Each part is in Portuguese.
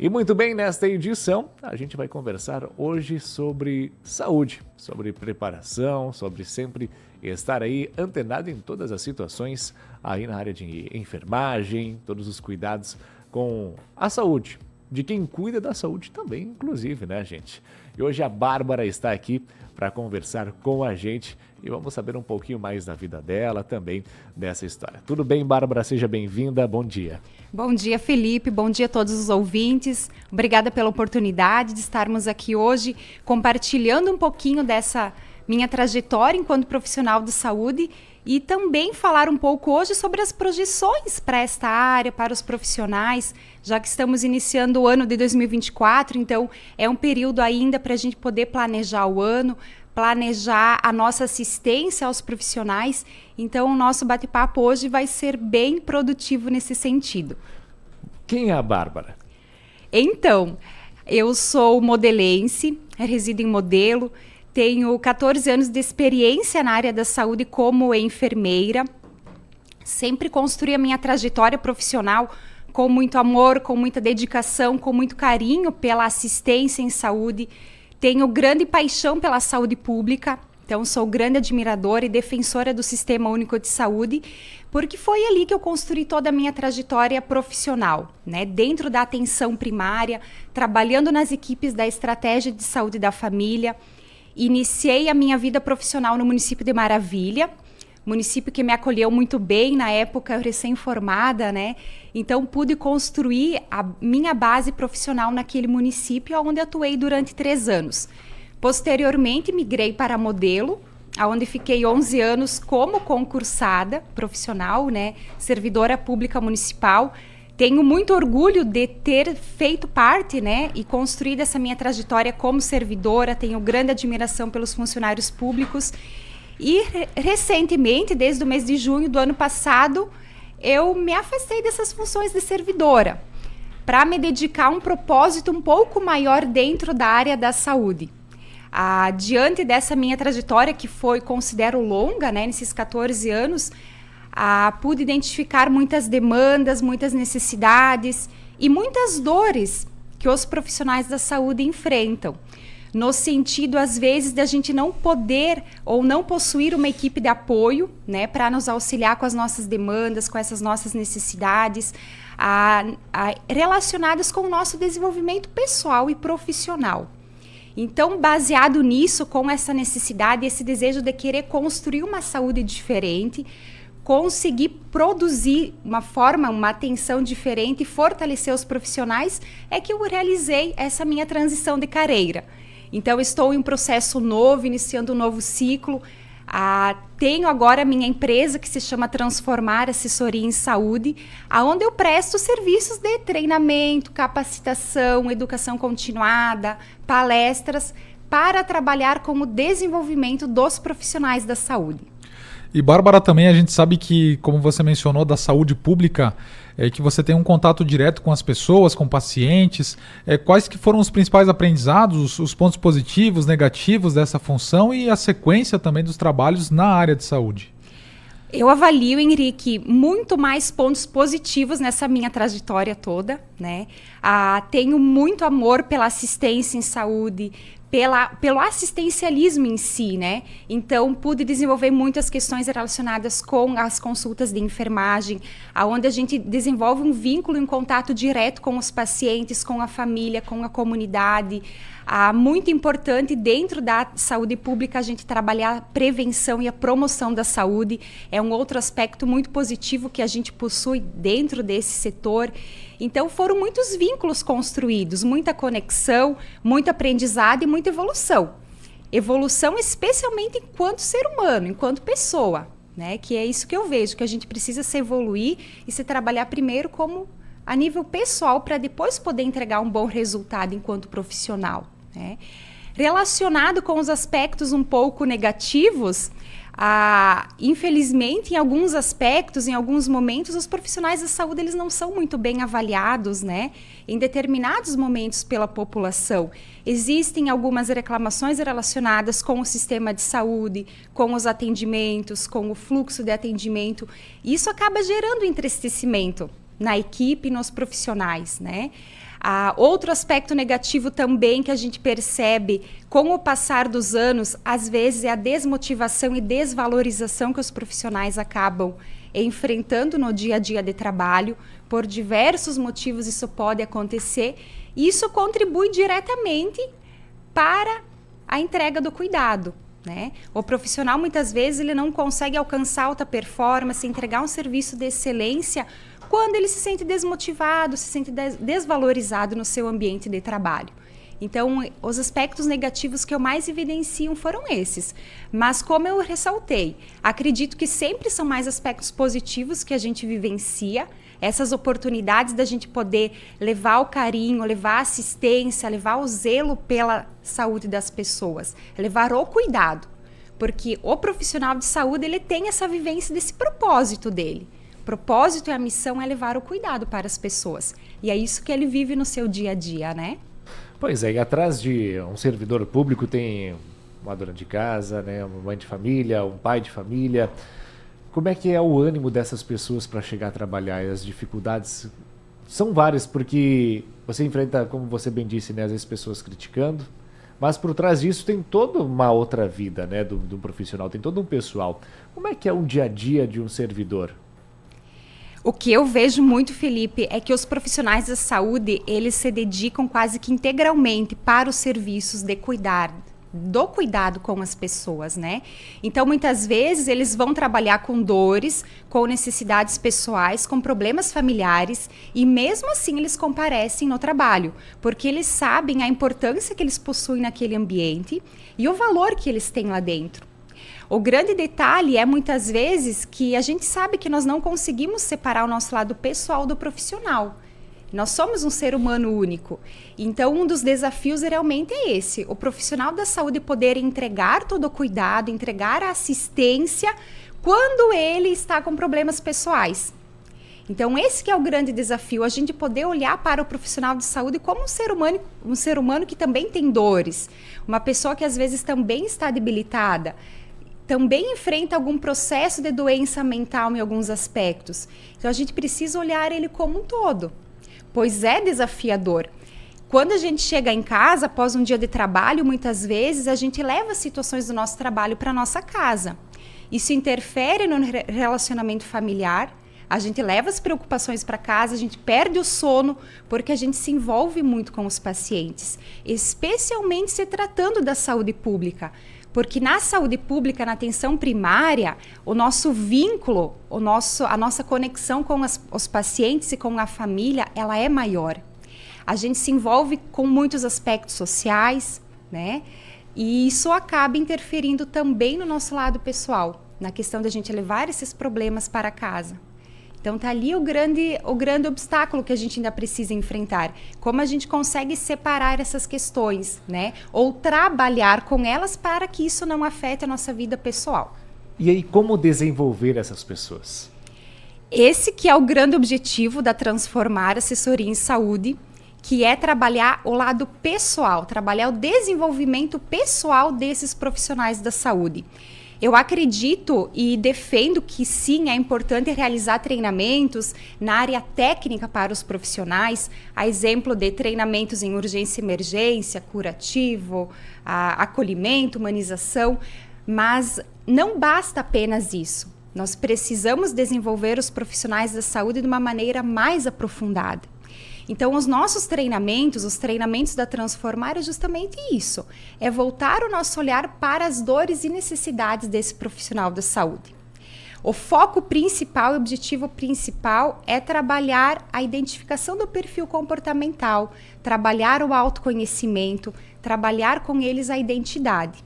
E muito bem, nesta edição, a gente vai conversar hoje sobre saúde, sobre preparação, sobre sempre estar aí antenado em todas as situações aí na área de enfermagem, todos os cuidados com a saúde, de quem cuida da saúde também, inclusive, né, gente? E hoje a Bárbara está aqui para conversar com a gente e vamos saber um pouquinho mais da vida dela, também dessa história. Tudo bem, Bárbara? Seja bem-vinda, bom dia. Bom dia, Felipe, bom dia a todos os ouvintes. Obrigada pela oportunidade de estarmos aqui hoje compartilhando um pouquinho dessa minha trajetória enquanto profissional de saúde e também falar um pouco hoje sobre as projeções para esta área, para os profissionais, já que estamos iniciando o ano de 2024, então é um período ainda para a gente poder planejar o ano, planejar a nossa assistência aos profissionais. Então, o nosso bate-papo hoje vai ser bem produtivo nesse sentido. Quem é a Bárbara? Então, eu sou modelense, resido em Modelo, tenho 14 anos de experiência na área da saúde como enfermeira. Sempre construí a minha trajetória profissional com muito amor, com muita dedicação, com muito carinho pela assistência em saúde. Tenho grande paixão pela saúde pública, então sou grande admiradora e defensora do Sistema Único de Saúde, porque foi ali que eu construí toda a minha trajetória profissional, né? Dentro da atenção primária, trabalhando nas equipes da Estratégia de Saúde da Família. Iniciei a minha vida profissional no município de Maravilha, município que me acolheu muito bem na época, eu recém-formada, né? Então, pude construir a minha base profissional naquele município, onde atuei durante 3 anos. Posteriormente, migrei para Modelo, onde fiquei 11 anos como concursada profissional, né? Servidora pública municipal. Tenho muito orgulho de ter feito parte, né, e construído essa minha trajetória como servidora. Tenho grande admiração pelos funcionários públicos. E recentemente, desde o mês de junho do ano passado, eu me afastei dessas funções de servidora para me dedicar a um propósito um pouco maior dentro da área da saúde. Diante dessa minha trajetória, que foi, considero longa, né, nesses 14 anos, pude identificar muitas demandas, muitas necessidades e muitas dores que os profissionais da saúde enfrentam. No sentido, às vezes, de a gente não poder ou não possuir uma equipe de apoio, né, para nos auxiliar com as nossas demandas, com essas nossas necessidades, relacionadas com o nosso desenvolvimento pessoal e profissional. Então, baseado nisso, com essa necessidade, esse desejo de querer construir uma saúde diferente, conseguir produzir uma atenção diferente e fortalecer os profissionais, é que eu realizei essa minha transição de carreira. Então, estou em um processo novo, iniciando um novo ciclo. Tenho agora a minha empresa que se chama Transformar Assessoria em Saúde, onde eu presto serviços de treinamento, capacitação, educação continuada, palestras, para trabalhar com o desenvolvimento dos profissionais da saúde. E, Bárbara, também a gente sabe que, como você mencionou, da saúde pública, que você tem um contato direto com as pessoas, com pacientes. Quais que foram os principais aprendizados, os pontos positivos, negativos dessa função e a sequência também dos trabalhos na área de saúde? Eu avalio, Henrique, muito mais pontos positivos nessa minha trajetória toda, né? Tenho muito amor pela assistência em saúde, pelo assistencialismo em si, né? Então, pude desenvolver muitas questões relacionadas com as consultas de enfermagem, onde a gente desenvolve um vínculo em contato direto com os pacientes, com a família, com a comunidade. Muito importante dentro da saúde pública a gente trabalhar a prevenção e a promoção da saúde. É um outro aspecto muito positivo que a gente possui dentro desse setor. Então, foram muitos vínculos construídos, muita conexão, muito aprendizado e muita evolução. Evolução especialmente enquanto ser humano, enquanto pessoa, né? Que é isso que eu vejo, que a gente precisa se evoluir e se trabalhar primeiro como a nível pessoal para depois poder entregar um bom resultado enquanto profissional, né? Relacionado com os aspectos um pouco negativos, infelizmente, em alguns aspectos, em alguns momentos, os profissionais da saúde eles não são muito bem avaliados, né? Em determinados momentos pela população. Existem algumas reclamações relacionadas com o sistema de saúde, com os atendimentos, com o fluxo de atendimento. Isso acaba gerando entristecimento na equipe e nos profissionais, né? Outro aspecto negativo também que a gente percebe com o passar dos anos, às vezes é a desmotivação e desvalorização que os profissionais acabam enfrentando no dia a dia de trabalho. Por diversos motivos isso pode acontecer e isso contribui diretamente para a entrega do cuidado, né? O profissional muitas vezes ele não consegue alcançar alta performance, entregar um serviço de excelência quando ele se sente desmotivado, se sente desvalorizado no seu ambiente de trabalho. Então, os aspectos negativos que eu mais evidencio foram esses. Mas, como eu ressaltei, acredito que sempre são mais aspectos positivos que a gente vivencia, essas oportunidades da gente poder levar o carinho, levar a assistência, levar o zelo pela saúde das pessoas, levar o cuidado. Porque o profissional de saúde, ele tem essa vivência desse propósito dele. O propósito e a missão é levar o cuidado para as pessoas. E é isso que ele vive no seu dia a dia, né? Pois é, e atrás de um servidor público tem uma dona de casa, né, uma mãe de família, um pai de família. Como é que é o ânimo dessas pessoas para chegar a trabalhar? E as dificuldades são várias, porque você enfrenta, como você bem disse, né, às vezes pessoas criticando, mas por trás disso tem toda uma outra vida, né, do profissional, tem todo um pessoal. Como é que é um dia a dia de um servidor? O que eu vejo muito, Felipe, é que os profissionais da saúde, eles se dedicam quase que integralmente para os serviços de do cuidado com as pessoas, né? Então, muitas vezes, eles vão trabalhar com dores, com necessidades pessoais, com problemas familiares, e mesmo assim eles comparecem no trabalho, porque eles sabem a importância que eles possuem naquele ambiente e o valor que eles têm lá dentro. O grande detalhe é, muitas vezes, que a gente sabe que nós não conseguimos separar o nosso lado pessoal do profissional. Nós somos um ser humano único. Então, um dos desafios realmente é esse. O profissional da saúde poder entregar todo o cuidado, entregar a assistência quando ele está com problemas pessoais. Então, esse que é o grande desafio, a gente poder olhar para o profissional de saúde como um ser humano que também tem dores. Uma pessoa que às vezes também está debilitada, também enfrenta algum processo de doença mental em alguns aspectos. Então, a gente precisa olhar ele como um todo, pois é desafiador. Quando a gente chega em casa, após um dia de trabalho, muitas vezes a gente leva situações do nosso trabalho para a nossa casa. Isso interfere no relacionamento familiar, a gente leva as preocupações para casa, a gente perde o sono, porque a gente se envolve muito com os pacientes, especialmente se tratando da saúde pública. Porque na saúde pública, na atenção primária, o nosso vínculo, a nossa conexão com os pacientes e com a família, ela é maior. A gente se envolve com muitos aspectos sociais, né? E isso acaba interferindo também no nosso lado pessoal, na questão da gente levar esses problemas para casa. Então, está ali o grande obstáculo que a gente ainda precisa enfrentar. Como a gente consegue separar essas questões, né? Ou trabalhar com elas para que isso não afete a nossa vida pessoal. E aí, como desenvolver essas pessoas? Esse que é o grande objetivo da Transformar Assessoria em Saúde, que é trabalhar o lado pessoal, trabalhar o desenvolvimento pessoal desses profissionais da saúde. Eu acredito e defendo que sim, é importante realizar treinamentos na área técnica para os profissionais, a exemplo de treinamentos em urgência e emergência, curativo, acolhimento, humanização, mas não basta apenas isso. Nós precisamos desenvolver os profissionais da saúde de uma maneira mais aprofundada. Então, os nossos treinamentos, os treinamentos da Transformar é justamente isso. É voltar o nosso olhar para as dores e necessidades desse profissional da saúde. O foco principal e objetivo principal é trabalhar a identificação do perfil comportamental, trabalhar o autoconhecimento, trabalhar com eles a identidade.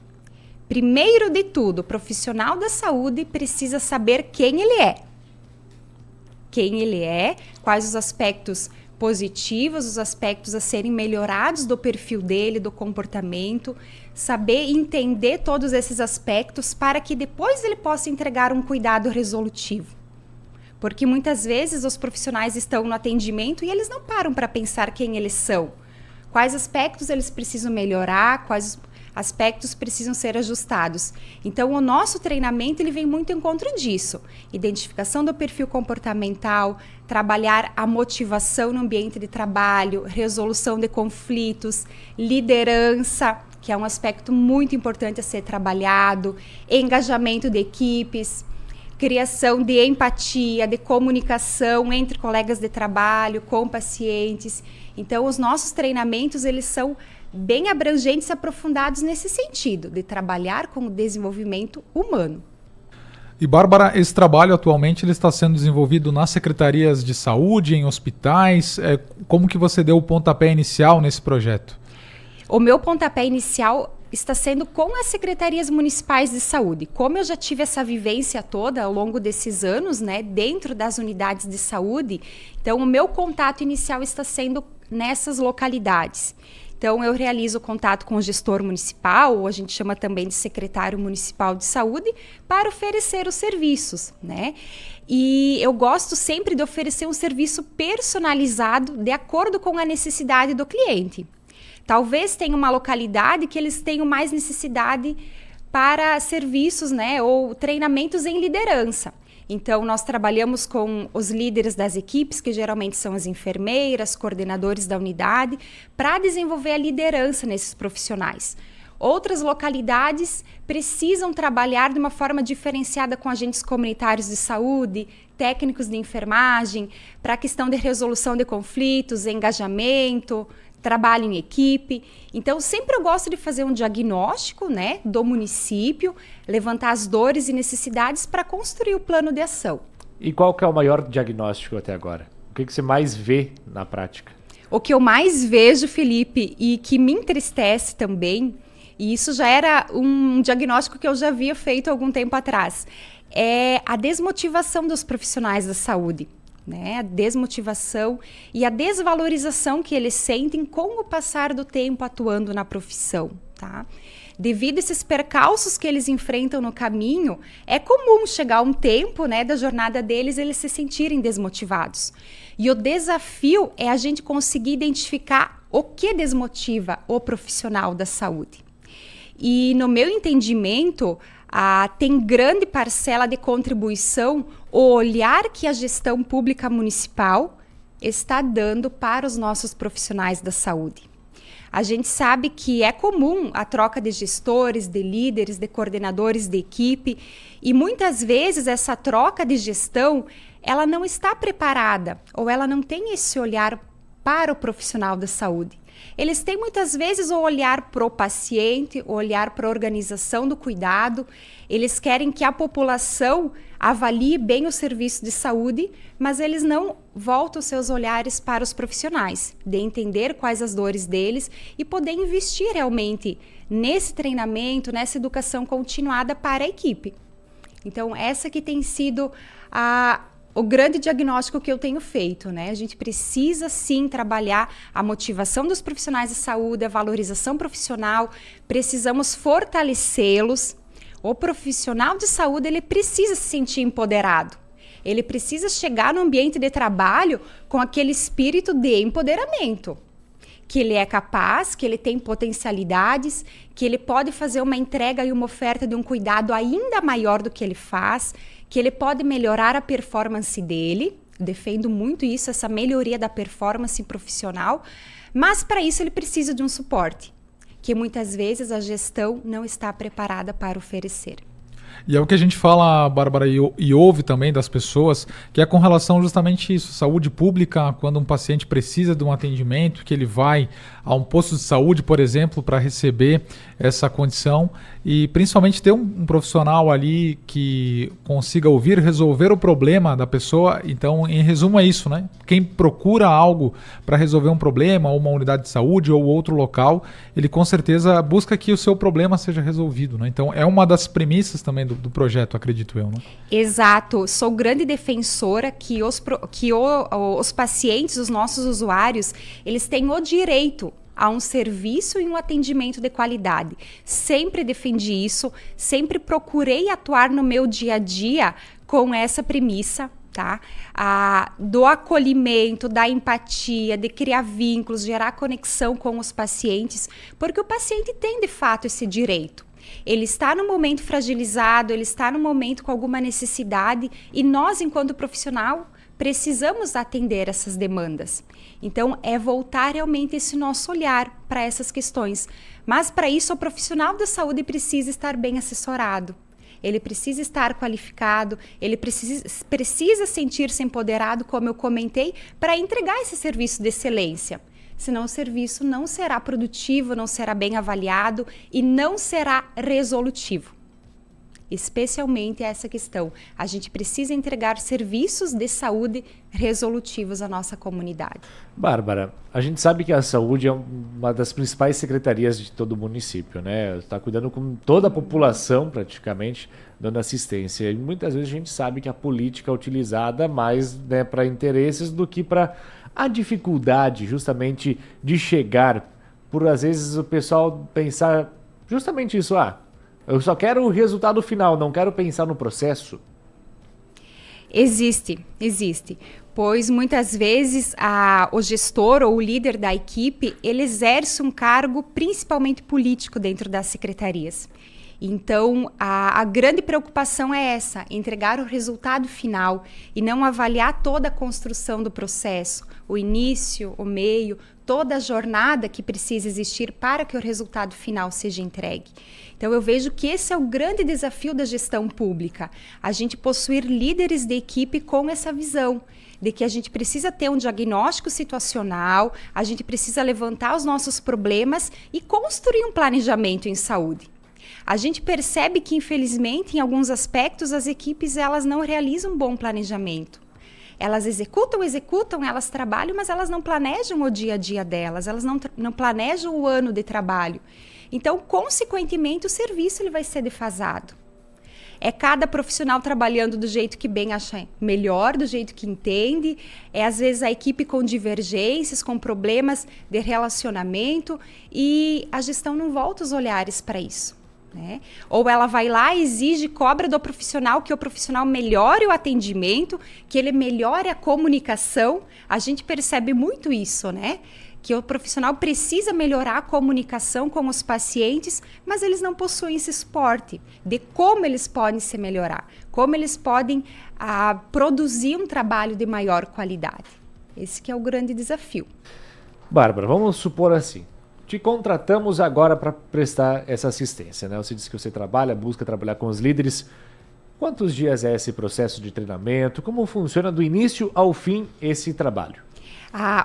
Primeiro de tudo, o profissional da saúde precisa saber quem ele é. Quem ele é, quais os aspectos positivos, os aspectos a serem melhorados do perfil dele, do comportamento, saber entender todos esses aspectos para que depois ele possa entregar um cuidado resolutivo. Porque muitas vezes os profissionais estão no atendimento e eles não param para pensar quem eles são, quais aspectos eles precisam melhorar, quais aspectos precisam ser ajustados. Então, o nosso treinamento ele vem muito ao encontro disso. Identificação do perfil comportamental, trabalhar a motivação no ambiente de trabalho, resolução de conflitos, liderança, que é um aspecto muito importante a ser trabalhado, engajamento de equipes, criação de empatia, de comunicação entre colegas de trabalho, com pacientes. Então, os nossos treinamentos, eles são bem abrangentes e aprofundados nesse sentido, de trabalhar com o desenvolvimento humano. E, Bárbara, esse trabalho atualmente ele está sendo desenvolvido nas secretarias de saúde, em hospitais. Como que você deu o pontapé inicial nesse projeto? O meu pontapé inicial está sendo com as secretarias municipais de saúde. Como eu já tive essa vivência toda ao longo desses anos, né, dentro das unidades de saúde, então o meu contato inicial está sendo nessas localidades. Então, eu realizo contato com o gestor municipal, ou a gente chama também de secretário municipal de saúde, para oferecer os serviços, né? E eu gosto sempre de oferecer um serviço personalizado de acordo com a necessidade do cliente. Talvez tenha uma localidade que eles tenham mais necessidade para serviços, né, ou treinamentos em liderança. Então, nós trabalhamos com os líderes das equipes, que geralmente são as enfermeiras, coordenadores da unidade, para desenvolver a liderança nesses profissionais. Outras localidades precisam trabalhar de uma forma diferenciada com agentes comunitários de saúde, técnicos de enfermagem, para a questão de resolução de conflitos, engajamento, trabalho em equipe. Então, sempre eu gosto de fazer um diagnóstico, né, do município, levantar as dores e necessidades para construir o plano de ação. E qual que é o maior diagnóstico até agora? O que você mais vê na prática? O que eu mais vejo, Felipe, e que me entristece também, e isso já era um diagnóstico que eu já havia feito há algum tempo atrás, é a desmotivação dos profissionais da saúde. Né, a desmotivação e a desvalorização que eles sentem com o passar do tempo atuando na profissão, tá? Devido a esses percalços que eles enfrentam no caminho, é comum chegar um tempo, né, da jornada deles, eles se sentirem desmotivados. E o desafio é a gente conseguir identificar o que desmotiva o profissional da saúde. E no meu entendimento, tem grande parcela de contribuição o olhar que a gestão pública municipal está dando para os nossos profissionais da saúde. A gente sabe que é comum a troca de gestores, de líderes, de coordenadores de equipe, e muitas vezes essa troca de gestão, ela não está preparada, ou ela não tem esse olhar para o profissional da saúde. Eles têm muitas vezes o olhar para o paciente, o olhar para a organização do cuidado. Eles querem que a população avalie bem o serviço de saúde, mas eles não voltam seus olhares para os profissionais, de entender quais as dores deles e poder investir realmente nesse treinamento, nessa educação continuada para a equipe. Então, essa que tem sido o grande diagnóstico que eu tenho feito, né? A gente precisa sim trabalhar a motivação dos profissionais de saúde, a valorização profissional, precisamos fortalecê-los. O profissional de saúde, ele precisa se sentir empoderado. Ele precisa chegar no ambiente de trabalho com aquele espírito de empoderamento. Que ele é capaz, que ele tem potencialidades, que ele pode fazer uma entrega e uma oferta de um cuidado ainda maior do que ele faz, que ele pode melhorar a performance dele. Defendo muito isso, essa melhoria da performance profissional, mas para isso ele precisa de um suporte, que muitas vezes a gestão não está preparada para oferecer. E é o que a gente fala, Bárbara, e ouve também das pessoas, que é com relação justamente a isso, saúde pública, quando um paciente precisa de um atendimento, que ele vai a um posto de saúde, por exemplo, para receber essa condição, e principalmente ter um profissional ali que consiga ouvir, resolver o problema da pessoa. Então, em resumo, é isso, né? Quem procura algo para resolver um problema, ou uma unidade de saúde, ou outro local, ele com certeza busca que o seu problema seja resolvido, né? Então, é uma das premissas também do projeto, acredito eu, né? Exato. Sou grande defensora que os pacientes, os nossos usuários, eles têm o direito a um serviço e um atendimento de qualidade. Sempre defendi isso, sempre procurei atuar no meu dia a dia com essa premissa, tá? Do acolhimento, da empatia, de criar vínculos, gerar conexão com os pacientes, porque o paciente tem, de fato, esse direito. Ele está no momento fragilizado, ele está no momento com alguma necessidade e nós, enquanto profissional, precisamos atender essas demandas. Então, é voltar realmente esse nosso olhar para essas questões. Mas, para isso, o profissional da saúde precisa estar bem assessorado. Ele precisa estar qualificado, ele precisa sentir-se empoderado, como eu comentei, para entregar esse serviço de excelência. Senão o serviço não será produtivo, não será bem avaliado e não será resolutivo. Especialmente essa questão. A gente precisa entregar serviços de saúde resolutivos à nossa comunidade. Bárbara, a gente sabe que a saúde é uma das principais secretarias de todo o município, né? Está cuidando com toda a população, praticamente, dando assistência. E muitas vezes a gente sabe que a política é utilizada mais, né, para interesses do que para a dificuldade, justamente, de chegar. Por, às vezes, o pessoal pensar justamente isso, eu só quero o resultado final, não quero pensar no processo. Existe. Pois muitas vezes o gestor ou o líder da equipe, ele exerce um cargo principalmente político dentro das secretarias. Então, a grande preocupação é essa, entregar o resultado final e não avaliar toda a construção do processo, o início, o meio, toda a jornada que precisa existir para que o resultado final seja entregue. Então, eu vejo que esse é o grande desafio da gestão pública, a gente possuir líderes de equipe com essa visão, de que a gente precisa ter um diagnóstico situacional, a gente precisa levantar os nossos problemas e construir um planejamento em saúde. A gente percebe que, infelizmente, em alguns aspectos, as equipes elas não realizam um bom planejamento. Elas executam, elas trabalham, mas elas não planejam o dia a dia delas, elas não planejam o ano de trabalho. Então, consequentemente, o serviço ele vai ser defasado. É cada profissional trabalhando do jeito que bem acha melhor, do jeito que entende. É, às vezes, a equipe com divergências, com problemas de relacionamento e a gestão não volta os olhares para isso. Né? Ou ela vai lá e exige, cobra do profissional que o profissional melhore o atendimento, que ele melhore a comunicação. A gente percebe muito isso, né? Que o profissional precisa melhorar a comunicação com os pacientes, mas eles não possuem esse suporte de como eles podem se melhorar, como eles podem produzir um trabalho de maior qualidade. Esse que é o grande desafio. Bárbara, vamos supor assim. Te contratamos agora para prestar essa assistência, né? Você disse que você busca trabalhar com os líderes. Quantos dias é esse processo de treinamento? Como funciona do início ao fim esse trabalho?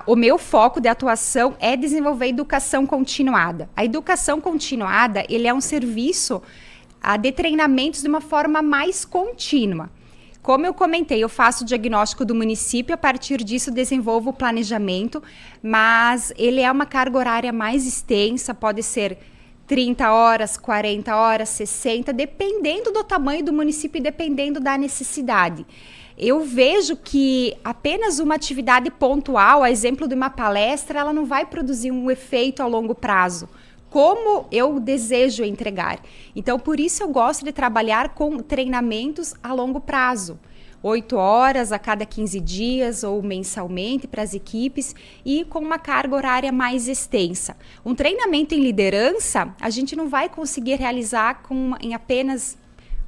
O meu foco de atuação é desenvolver educação continuada. A educação continuada, ele é um serviço de treinamentos de uma forma mais contínua. Como eu comentei, eu faço o diagnóstico do município, a partir disso desenvolvo o planejamento, mas ele é uma carga horária mais extensa, pode ser 30 horas, 40 horas, 60, dependendo do tamanho do município e dependendo da necessidade. Eu vejo que apenas uma atividade pontual, a exemplo de uma palestra, ela não vai produzir um efeito a longo prazo, como eu desejo entregar. Então, por isso eu gosto de trabalhar com treinamentos a longo prazo. 8 horas a cada 15 dias ou mensalmente para as equipes e com uma carga horária mais extensa. Um treinamento em liderança, a gente não vai conseguir realizar em apenas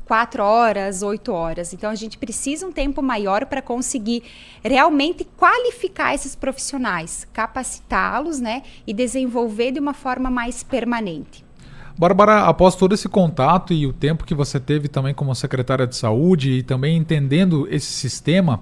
4 horas, 8 horas. Então, a gente precisa um tempo maior para conseguir realmente qualificar esses profissionais, capacitá-los, né, e desenvolver de uma forma mais permanente. Bárbara, após todo esse contato e o tempo que você teve também como secretária de saúde e também entendendo esse sistema,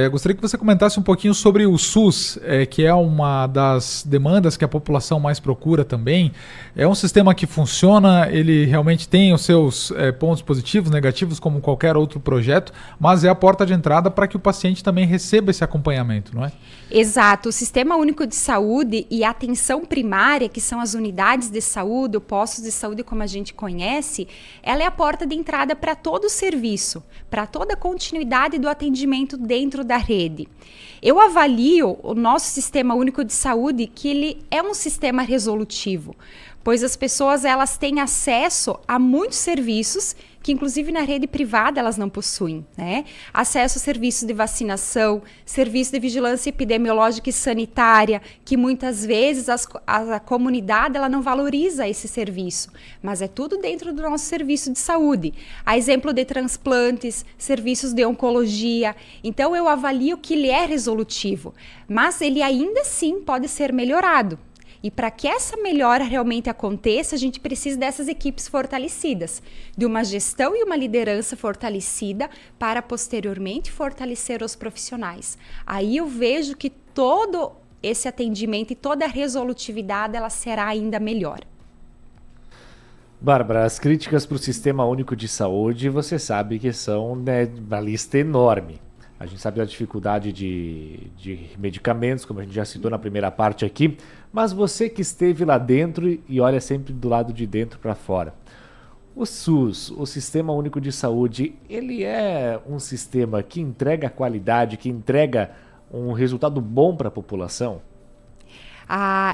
gostaria que você comentasse um pouquinho sobre o SUS, que é uma das demandas que a população mais procura também. É um sistema que funciona, ele realmente tem os seus pontos positivos, negativos, como qualquer outro projeto, mas é a porta de entrada para que o paciente também receba esse acompanhamento, não é? Exato. O Sistema Único de Saúde e a atenção primária, que são as unidades de saúde, os postos de saúde como a gente conhece, ela é a porta de entrada para todo o serviço, para toda a continuidade do atendimento dentro da rede. Eu avalio o nosso Sistema Único de Saúde que ele é um sistema resolutivo, pois as pessoas elas têm acesso a muitos serviços que inclusive na rede privada elas não possuem, né? Acesso a serviços de vacinação, serviço de vigilância epidemiológica e sanitária, que muitas vezes a comunidade ela não valoriza esse serviço, mas é tudo dentro do nosso serviço de saúde. A exemplo de transplantes, serviços de oncologia. Então eu avalio que ele é resolutivo, mas ele ainda assim pode ser melhorado. E para que essa melhora realmente aconteça, a gente precisa dessas equipes fortalecidas, de uma gestão e uma liderança fortalecida para posteriormente fortalecer os profissionais. Aí eu vejo que todo esse atendimento e toda a resolutividade ela será ainda melhor. Bárbara, as críticas para o Sistema Único de Saúde, você sabe que são, né, uma lista enorme. A gente sabe da dificuldade de medicamentos, como a gente já citou na primeira parte aqui, mas você que esteve lá dentro e olha sempre do lado de dentro para fora. O SUS, o Sistema Único de Saúde, ele é um sistema que entrega qualidade, que entrega um resultado bom para a população?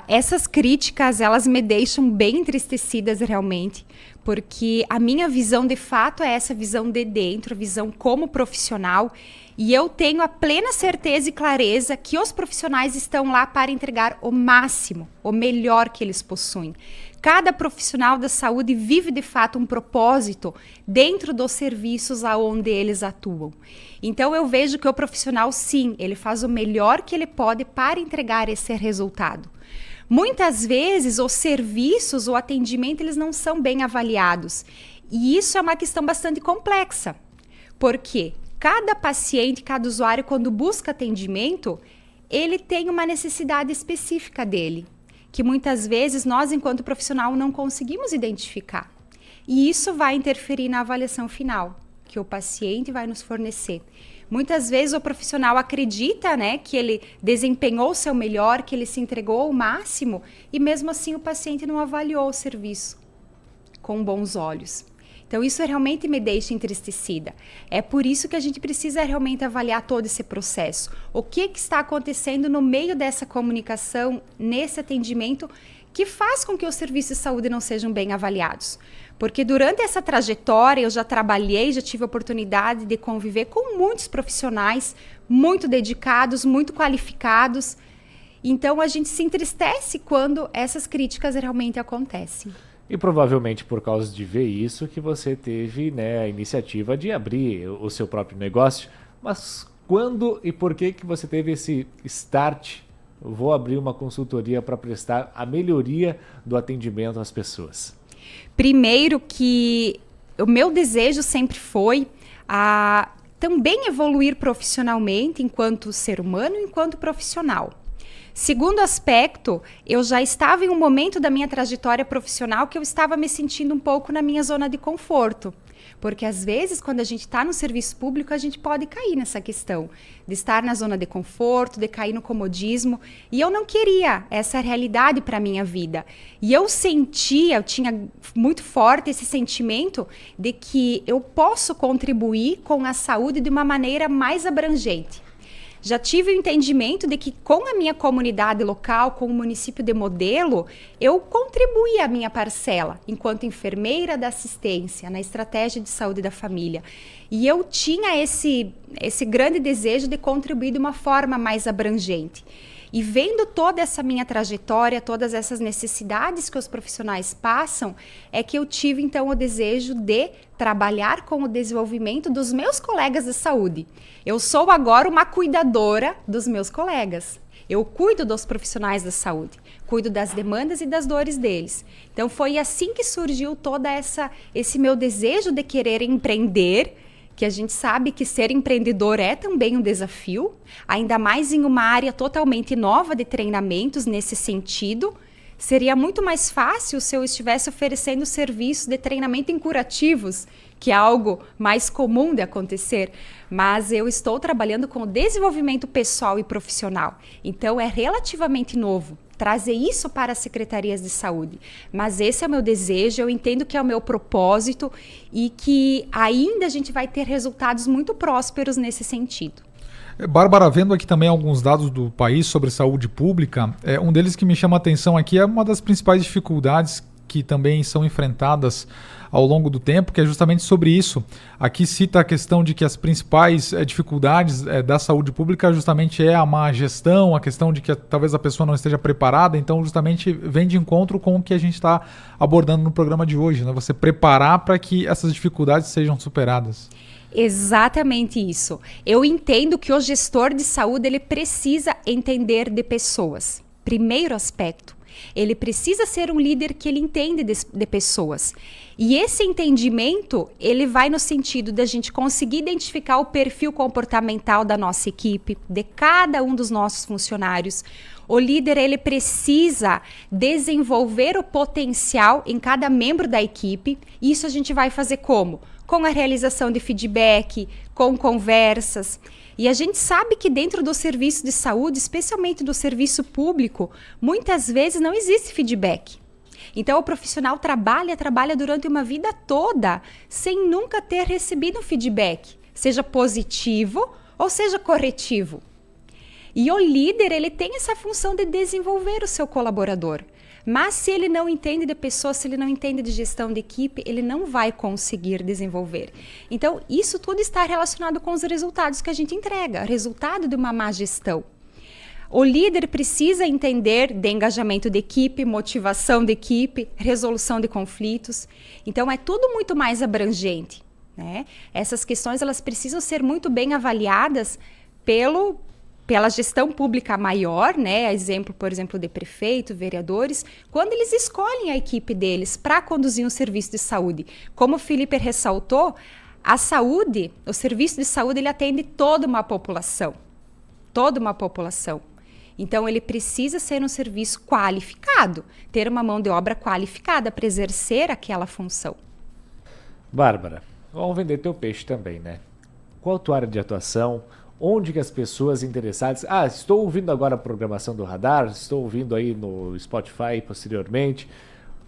Essas críticas, elas me deixam bem entristecidas realmente, porque a minha visão de fato é essa visão de dentro, a visão como profissional, e eu tenho a plena certeza e clareza que os profissionais estão lá para entregar o máximo, o melhor que eles possuem. Cada profissional da saúde vive de fato um propósito dentro dos serviços aonde eles atuam. Então eu vejo que o profissional, sim, ele faz o melhor que ele pode para entregar esse resultado. Muitas vezes os serviços, o atendimento, eles não são bem avaliados. E isso é uma questão bastante complexa. Por quê? Cada paciente, cada usuário, quando busca atendimento, ele tem uma necessidade específica dele, que muitas vezes nós, enquanto profissional, não conseguimos identificar. E isso vai interferir na avaliação final, que o paciente vai nos fornecer. Muitas vezes o profissional acredita, né, que ele desempenhou o seu melhor, que ele se entregou ao máximo, e mesmo assim o paciente não avaliou o serviço com bons olhos. Então isso realmente me deixa entristecida. É por isso que a gente precisa realmente avaliar todo esse processo. O que está acontecendo no meio dessa comunicação, nesse atendimento, que faz com que os serviços de saúde não sejam bem avaliados. Porque durante essa trajetória eu já trabalhei, já tive a oportunidade de conviver com muitos profissionais muito dedicados, muito qualificados. Então a gente se entristece quando essas críticas realmente acontecem. E provavelmente por causa de ver isso que você teve, né, a iniciativa de abrir o seu próprio negócio. Mas quando e por que você teve esse start? Vou abrir uma consultoria para prestar a melhoria do atendimento às pessoas. Primeiro que o meu desejo sempre foi também evoluir profissionalmente enquanto ser humano, enquanto profissional. Segundo aspecto, eu já estava em um momento da minha trajetória profissional que eu estava me sentindo um pouco na minha zona de conforto. Porque às vezes, quando a gente está no serviço público, a gente pode cair nessa questão de estar na zona de conforto, de cair no comodismo. E eu não queria essa realidade para a minha vida. E eu tinha muito forte esse sentimento de que eu posso contribuir com a saúde de uma maneira mais abrangente. Já tive o entendimento de que com a minha comunidade local, com o município de Modelo, eu contribuí a minha parcela enquanto enfermeira da assistência na estratégia de saúde da família. E eu tinha esse grande desejo de contribuir de uma forma mais abrangente. E vendo toda essa minha trajetória, todas essas necessidades que os profissionais passam, é que eu tive então o desejo de trabalhar com o desenvolvimento dos meus colegas de saúde. Eu sou agora uma cuidadora dos meus colegas. Eu cuido dos profissionais da saúde, cuido das demandas e das dores deles. Então foi assim que surgiu todo esse meu desejo de querer empreender, que a gente sabe que ser empreendedor é também um desafio, ainda mais em uma área totalmente nova de treinamentos nesse sentido. Seria muito mais fácil se eu estivesse oferecendo serviços de treinamento em curativos, que é algo mais comum de acontecer, mas eu estou trabalhando com o desenvolvimento pessoal e profissional, então é relativamente novo trazer isso para as secretarias de saúde. Mas esse é o meu desejo, eu entendo que é o meu propósito e que ainda a gente vai ter resultados muito prósperos nesse sentido. Bárbara, vendo aqui também alguns dados do país sobre saúde pública, um deles que me chama a atenção aqui é uma das principais dificuldades que também são enfrentadas ao longo do tempo, que é justamente sobre isso. Aqui cita a questão de que as principais dificuldades da saúde pública justamente é a má gestão, a questão de que talvez a pessoa não esteja preparada, então justamente vem de encontro com o que a gente está abordando no programa de hoje, né? Você preparar para que essas dificuldades sejam superadas. Exatamente isso. Eu entendo que o gestor de saúde ele precisa entender de pessoas. Primeiro aspecto, ele precisa ser um líder que ele entende de pessoas. E esse entendimento, ele vai no sentido da gente conseguir identificar o perfil comportamental da nossa equipe, de cada um dos nossos funcionários. O líder, ele precisa desenvolver o potencial em cada membro da equipe. Isso a gente vai fazer como? Com a realização de feedback, com conversas. E a gente sabe que dentro do serviço de saúde, especialmente do serviço público, muitas vezes não existe feedback. Então, o profissional trabalha durante uma vida toda sem nunca ter recebido um feedback, seja positivo ou seja corretivo. E o líder, ele tem essa função de desenvolver o seu colaborador. Mas se ele não entende de pessoas, se ele não entende de gestão de equipe, ele não vai conseguir desenvolver. Então, isso tudo está relacionado com os resultados que a gente entrega, resultado de uma má gestão. O líder precisa entender de engajamento de equipe, motivação de equipe, resolução de conflitos. Então, é tudo muito mais abrangente, né? Essas questões elas precisam ser muito bem avaliadas pela gestão pública maior, né? Exemplo, por exemplo, de prefeito, vereadores, quando eles escolhem a equipe deles para conduzir um serviço de saúde. Como o Felipe ressaltou, a saúde, o serviço de saúde, ele atende toda uma população. Toda uma população. Então, ele precisa ser um serviço qualificado, ter uma mão de obra qualificada para exercer aquela função. Bárbara, vamos vender teu peixe também, né? Qual a tua área de atuação? Onde que as pessoas interessadas... estou ouvindo agora a programação do Radar, estou ouvindo aí no Spotify posteriormente.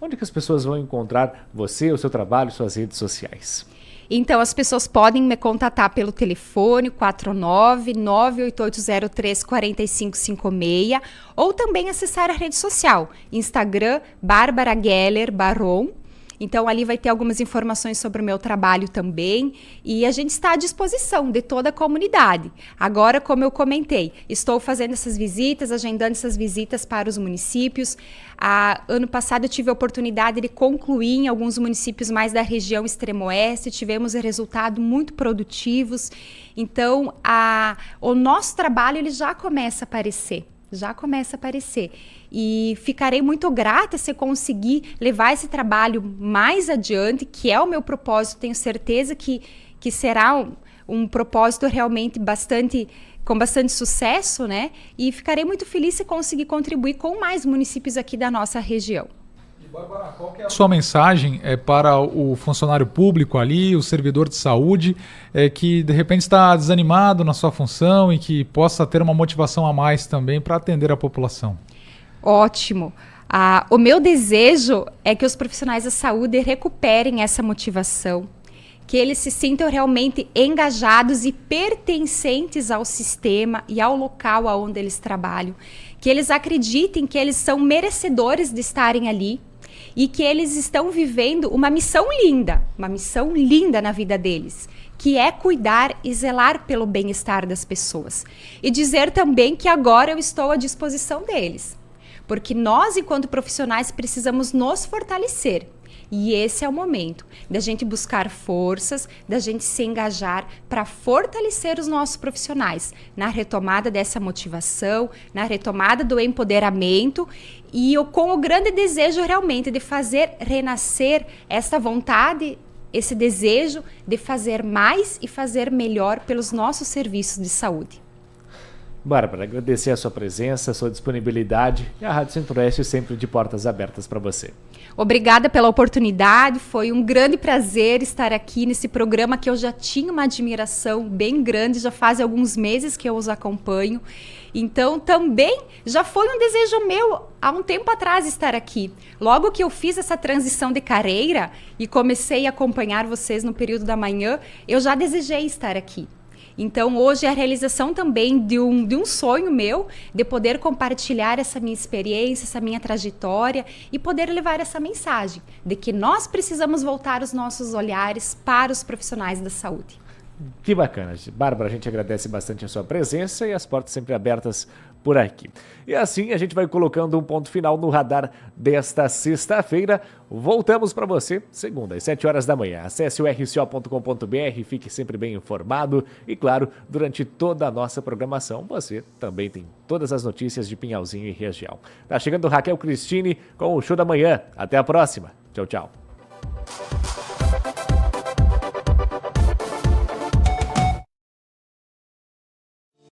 Onde que as pessoas vão encontrar você, o seu trabalho, suas redes sociais? Então, as pessoas podem me contatar pelo telefone 49-98803-4556 ou também acessar a rede social, Instagram, Bárbara Geller Baron. Então, ali vai ter algumas informações sobre o meu trabalho também e a gente está à disposição de toda a comunidade. Agora, como eu comentei, estou fazendo essas visitas, agendando essas visitas para os municípios. Ano passado eu tive a oportunidade de concluir em alguns municípios mais da região extremo-oeste, tivemos resultados muito produtivos. Então, o nosso trabalho ele já começa a aparecer. E ficarei muito grata se conseguir levar esse trabalho mais adiante, que é o meu propósito. Tenho certeza que será um propósito realmente com bastante sucesso, né? E ficarei muito feliz se conseguir contribuir com mais municípios aqui da nossa região. E Bárbara, qual que é a sua mensagem para o funcionário público ali, o servidor de saúde, que de repente está desanimado na sua função e que possa ter uma motivação a mais também para atender a população? Ótimo. O meu desejo é que os profissionais da saúde recuperem essa motivação, que eles se sintam realmente engajados e pertencentes ao sistema e ao local onde eles trabalham, que eles acreditem que eles são merecedores de estarem ali e que eles estão vivendo uma missão linda na vida deles, que é cuidar e zelar pelo bem-estar das pessoas. E dizer também que agora eu estou à disposição deles. Porque nós, enquanto profissionais, precisamos nos fortalecer. E esse é o momento da gente buscar forças, da gente se engajar para fortalecer os nossos profissionais na retomada dessa motivação, na retomada do empoderamento e com o grande desejo realmente de fazer renascer essa vontade, esse desejo de fazer mais e fazer melhor pelos nossos serviços de saúde. Bárbara, agradecer a sua presença, a sua disponibilidade e a Rádio Centro-Oeste sempre de portas abertas para você. Obrigada pela oportunidade, foi um grande prazer estar aqui nesse programa que eu já tinha uma admiração bem grande, já faz alguns meses que eu os acompanho. Então também já foi um desejo meu há um tempo atrás estar aqui. Logo que eu fiz essa transição de carreira e comecei a acompanhar vocês no período da manhã, eu já desejei estar aqui. Então, hoje é a realização também de um sonho meu, de poder compartilhar essa minha experiência, essa minha trajetória e poder levar essa mensagem de que nós precisamos voltar os nossos olhares para os profissionais da saúde. Que bacana. Bárbara, a gente agradece bastante a sua presença e as portas sempre abertas por aqui. E assim a gente vai colocando um ponto final no radar desta sexta-feira. Voltamos para você segunda, às 7 horas da manhã. Acesse o rco.com.br, fique sempre bem informado e, claro, durante toda a nossa programação, você também tem todas as notícias de Pinhalzinho e região. Tá chegando Raquel Cristine com o Show da Manhã. Até a próxima. Tchau, tchau.